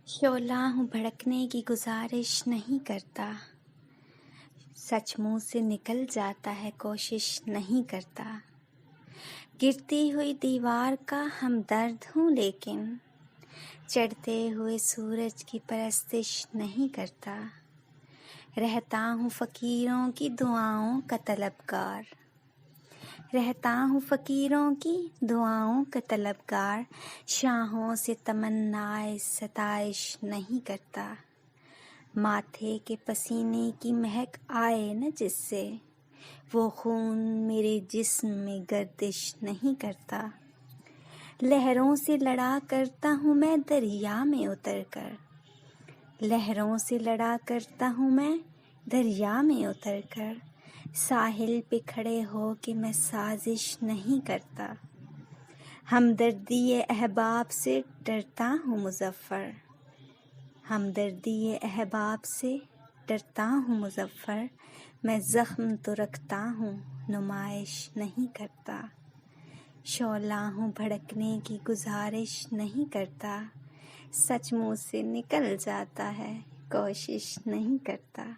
शोला हूँ भड़कने की गुजारिश नहीं करता, सच मुँह से निकल जाता है कोशिश नहीं करता। गिरती हुई दीवार का हमदर्द हूँ लेकिन चढ़ते हुए सूरज की परस्तिश नहीं करता। रहता हूँ फ़कीरों की दुआओं का तलबगार, रहता हूँ फ़कीरों की दुआओं का तलबगार। शाहों से तमन्नाए सताइश नहीं करता। माथे के पसीने की महक आए न जिससे, वो खून मेरे जिस्म में गर्दिश नहीं करता। लहरों से लड़ा करता हूँ मैं दरिया में उतर कर, लहरों से लड़ा करता हूँ मैं दरिया में उतर कर। साहिल पे खड़े हो के मैं साजिश नहीं करता। हमदर्दी अहबाब से डरता हूँ मुज़फ़्फ़र, हमदर्दी अहबाब से डरता हूँ मुज़फ़्फ़र। मैं ज़ख्म तो रखता हूँ नुमाइश नहीं करता। शोला हूँ भड़कने की गुजारिश नहीं करता, सच मुँह से निकल जाता है कोशिश नहीं करता।